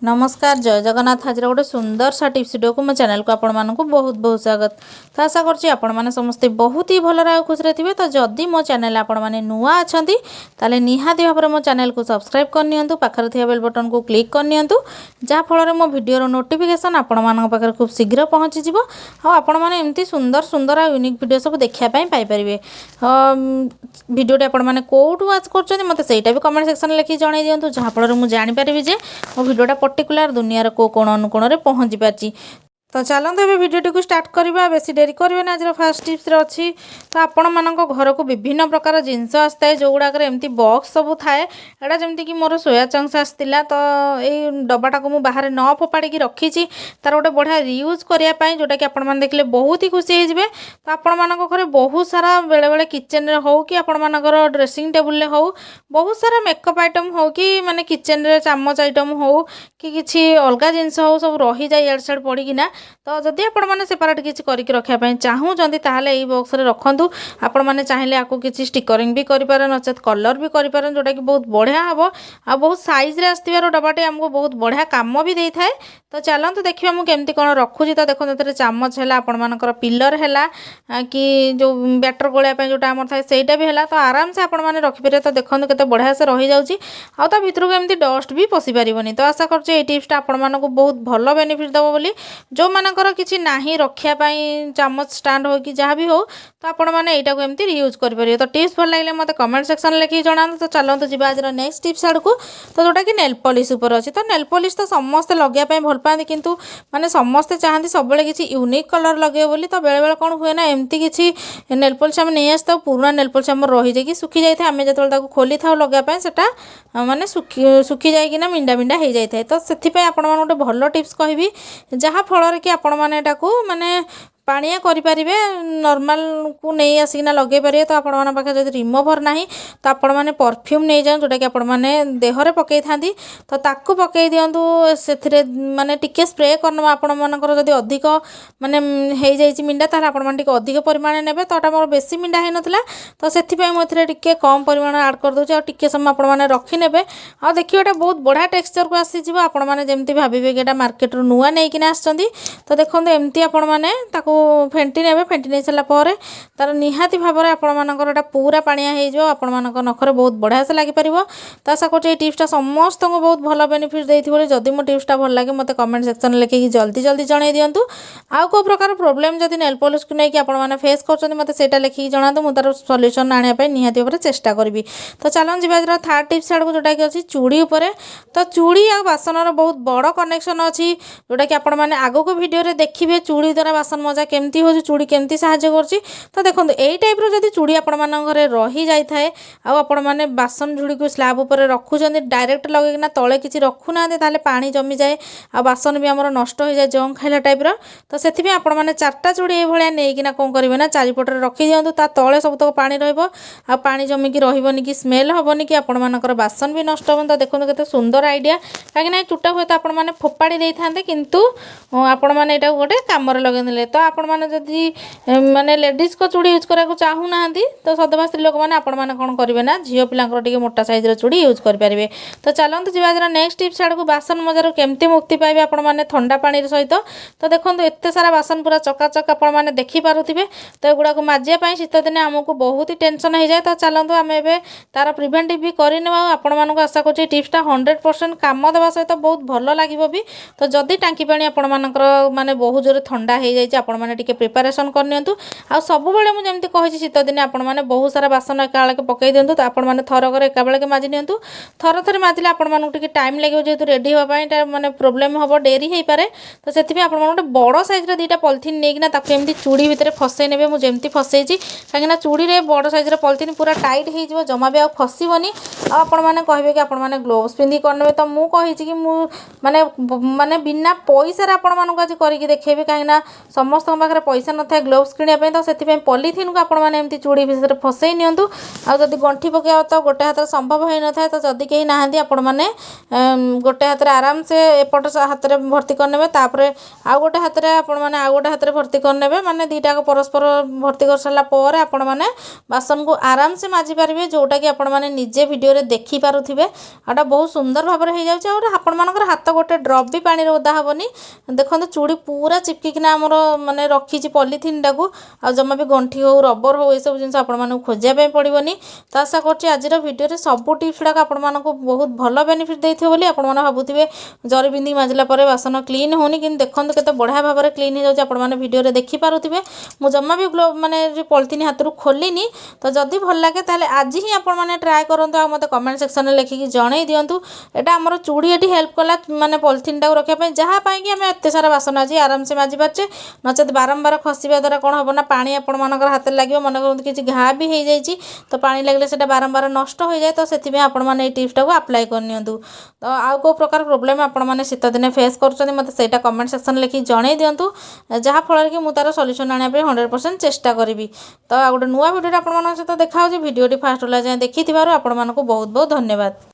नमस्कार जय जगन्नाथ। आज गोटे सुंदर सा टिप्स वीडियो को मो चैनल को आपण मानक बहुत बहुत स्वागत। तो आशा करछि आपण माने समस्ते बहुत ही भल खुश थे। तो जदि मो चैनल आपण माने नुआ अछंती ताले निहाती भाव मो चैनल को सब्सक्राइब करनियंतु, पाखरे थिया बेल बटन को क्लिक करनियंतु, जहाँ फल मो वीडियो नोटिफिकेशन आपण मानक पाखरे खूब शीघ्र पहुँची जिवो। आ आपण माने एमती सुंदर सुंदर आ यूनिक वीडियो सब देखिया पई पाई परिबे। वीडियोटी आपण माने कोउठु वाच करछथि मते सेटा भी कमेंट सेक्शन लिखि जणाई दियंतु, जहाँ फल मु जानि परिबि जे मो वीडियोटा पर्टिकुलर दुनियार को कोण अनुकोण रे पहुँची पार्ची। तो चलते ए भिडियोटी को स्टार्ट करवा। बेसी डेरी करें आज फास्ट टिप्स अच्छी। तो आपण मान घर को विभिन्न प्रकार जिनस आसता है, जो गुड़ाक एमती बॉक्स सब थाए। एटा जमती कि मोर सोया चंक्स आसला, तो ये डब्बाटा को मुझे बाहर न फोपाड़ी रखी तार गोटे बढ़िया रियूज करने, जोटा कि आपण देखले बहुत ही खुशी होते। तो आपण मान घरे बहुत सारा बेले बेले किचेन रे हो कि आपण मानकर ड्रेसिंग टेबुल हो बहुत सारा मेकअप आइटम हो कि माने किचेन रे चामच आइटम हो कि किसी अलग जिनस हो सब रही जाए इड़ सिड़ पड़िकिना। तो जदि आपण मैंने सेपरेट किसी करके रखापी चाहूँगी ताहले ये बॉक्स रे रखंतु। आपण मैंने चाहिए आपको किसी स्टिकरिंग भी करें, नचेत कलर भी करें, जोटा कि बहुत बढ़िया हम आ बहुत साइज रे आसवर डब्बाटे आमको बहुत बढ़िया काम भी देता है। तो चलते देखिए मुझे केमती कौन रखुची। तो देखो चामच है, आपण मानकर पिलर है कि जो बैटर गोलियाँ जोटा आम थाए सहीटा भी है। तो आराम से आपण मैंने रखिपारे। तो देखो केते बढ़िया से रही जाऊँगी आ भितर को एमती डस्ट भी पशि पारनी। तो आशा कर टिप्सटा आपण मानक बहुत भल बेनिफिट देव बोली। जो मानकर किसी नाही रखिया पाई चामच स्टैंड हो कि जहाँ भी हो, तो आपण मैंने यहाँ को एमती यूज करेंगे। तो टिप्स भल लगे मत कमेंट सेक्शन लिखिक जनातु। तो चलते जी आज नेक्स्ट टिप्स आड़ को। तो जोटा कि नेल पॉलिश ऊपर अच्छी। तो नेल पॉलिश तो समस्ते लगे भल पाती, किंतु माने समस्ते चाहती सब किसी यूनिक कलर लगे बोली। तो बेले बेले कौन हुए ना एमती किसी नेल पॉलिश आम नहीं आसता पुराना नेल पॉलिश आम रही जाए सुखी जाए, आम जो खोली था लगापी सेटा माने सुखी जाइना मिंडा मिंडा हो जाए। तो से आपण गोटे भल टिप्स कहबी, जहाँ फल कि आपण मैंने माने पानिया करें नॉर्मल को नहीं आसिकिना लगे पारे। तो आपण मन पाखे जब रिमूवर ना तो आपण मैंने परफ्यूम नहीं जाऊँ, जोटा कि आपण मैंने देहरे पकई था। तो ताकू पकई दिंतु से माने टिके स्प्रे करना। आपण मानकर जदि अधिक माने हो जाए मिंडा ताल आपण मैंने अधिक परिमाण ने। तो मोर बेसी मिंडा हो नाला, तो से मुझे टिके कम परिमाण आड कर दूसरे। और टिके समय आपण मैंने रखी ने आ देखिए एटा बहुत बढ़िया टेक्सचर को आसीज। आपण मैंने जमती भावे कि मार्केट रू नुआ नहीं कि आसछंती। तो देखो एमती आपण मैंने फेंटी ने फेंटी नहीं सारापर तार निहाती भाव में आपण मानकर पूरा पानिया हो आपण मानक नखरे बहुत बढ़िया से लगी पार। तो आशा कर टिप्सटा समस्त को बहुत भल बेनिफिट देती। जदि मो टिप्सटा भल लगे मत कमेंट सेक्शन लिखिकी जल्दी जल्दी जणाई दिंतु। आउ को प्रकार प्रोब्लेम जदि नेल पॉलिश को लेकिन आपण मैंने फेस कर मत से लिखिकी जनातु। मुझे तार सल्यूशन आने निहाती भाव चेष्टा करी। तो चलन जी आज थर्ड टिप्स आड़ को, जोटा कि अच्छी चूड़ी उपर। तो चूड़ी आ बासन बहुत बड़ कनेक्शन अच्छी, जोटा कि आपण मैंने आग को वीडियो देखिए चूड़ी द्वारा बासन मजा केमती हो, चूड़ी केमती साहाय्य करछि। तो देखो यही टाइप जदि चूड़ी आपण मान घरे रही जाए आपण मैंने बासन झुड़ी को स्लैब उपर रखुंट डायरेक्ट लगेना तले किसी रखुना ताले पानी जमी जाए आ बासन भी आमर नष्ट हो जाए जंग खाइला टाइप। तो से आपण मैंने चार्टा चूड़ी ये भाया नहीं कौन करेंगे ना चारिपटे रखी दिंतु। ता तले सब तक पानी रहा पानी जमिकी रही कि स्मेल हेनी कि आपण मानकर बासन भी नष्ट हो। तो देखो केते सुंदर आइडिया, कहीं चूटा हुए तो आपण मैंने फोपाड़ी दे था, किंतु आपण मैंने यहाँ गोटे कम लगे। तो आपण मैंने जदि माने लेडीज को चूड़ी यूज करा चाहूना तो सदभा स्त्री लोक मैंने आपण मैंने कौन करेंगे ना झील पिलांकर मोटा साइज चूड़ी यूज करेंगे। तो चलते जी आज नेक्स्ट टिप्स आड़ को बासन मजार केमती मुक्ति पाइबे आपण मैंने ठंडा पानी सहित। तो देखो एत सारा बासन पूरा चकाचक आपण मैंने देखिपे। तो एगुड़ा माजियापाई शीत दिन आमको बहुत ही टेंशन हो जाए। तो चलते आम ए तार प्रिभेंटिव भी करने आपण मानक आशा कर टिप्सटा 100% काम देवा सहित बहुत भल लगे भी। तो जदि टांकी पानी आपण मानकर माने बहुत जोर ठंडा हो जाए आपण मैंने टिके प्रिपारेसन करनियंतु। आ सबुबले मुझे जमी कही शीत दिन आपण मैंने बहुत सारा बासन एका पकई दिंतु। तो आपण मैंने थरक एका बेलके माजी नियंतु। थर थरे माजिले आपण मानक टिके टाइम लगे, जेहेतु रेडी होगा माने प्रोब्लेम हम डेरी हो पारे। तो से आपण गोटे बड़ साइज दुईटा पॉलिथिन नहीं एमती चूड़ी भितर फसई ने मुझे फसई कहीं चूड़ी रे बड़ साइज पॉलिथिन पूरा टाइट हो जमा भी फसबनी। आपण मैंने कहे कि आपण मैंने ग्लोव्स पिंधि करने। तो मुझे कि माने माने बिना पैसा आपण मानक आज करके देखेबी, कहीं समस्त पाखे पैसा न था ग्लोव्स किनापी। तो से पॉलिथिन को आपण मैंने एमती चूड़ी भितर फसई नियंतु। आ जदि गंठी पकड़ तो गोटे हाथ संभव हो न था, तो जदि कहीं ना आपण मैंने गोटे हाथ आराम से एपट हाथ में भर्ती करने, तापर आउ गोटे हाथ में आपण मैंने आउ गोटे हाथ में भर्ती करने, माने दीटा परस्पर भर्ती कर सारा पर आपण मैंने बासन को आराम से माजी पारे, जोटा कि आपण मैंने निजे वीडियो ଭିडियोरे देखिपारे आटा बहुत सुंदर भाव में हो जाए आपर हाथ गोटे ड्रप भी पानी ओदा हेनी देखो चूड़ी पूरा चिपकिना आमर माने रखी पॉलीथिन टाक आ जमा भी गंठी हो रबर हो सब जिन आप खोजापी पड़ोनी। तो आशा कर भिडियो सब टिप्स गुड़ाक आपको बहुत भल बेनिफिट देते बोली आप भावुवे जरी बिंदी माजिला बासन क्लीन होनी कि देखो केते बढ़िया भाव में क्लीन हो जाए भिडियो देखिपारे मुझे जमा भी माने पॉलीथिन हाथ खोलिनी। तो जदि भल लगे ताले आज ही आप ट्राए करूँ आ मत कमेंट सेक्शन में लिखिकी जन दिंतु एटा आमर चूड़ी ये हेल्प कला माने पॉलीथिन टाक रखापी जहाँ कि आम एत सारा बासन आज आराम से माजि पारे नचेत बारंबार खसवा द्वारा कौन हम ना पानी आपण हाथ लगे मन कर किसी घा भी हो जाए तो पानी लगे से बारंबार नष्ट हो जाए। तो से आपने टिप्स टाक अप्लाई करनी। तो आउ को प्रकार प्रोब्लेम आपने शीत दिन फेस कर मत से कमेंट सेक्शन में लिखिक जन दिंतु जहाँफल कि मुझे तार सल्यूशन आने 100% चेष्टा करी। तो आ गोटे नुआ भिडियो आप सहित देखा भिडियो फास्ट जाए देखि बहुत बहुत धन्यवाद।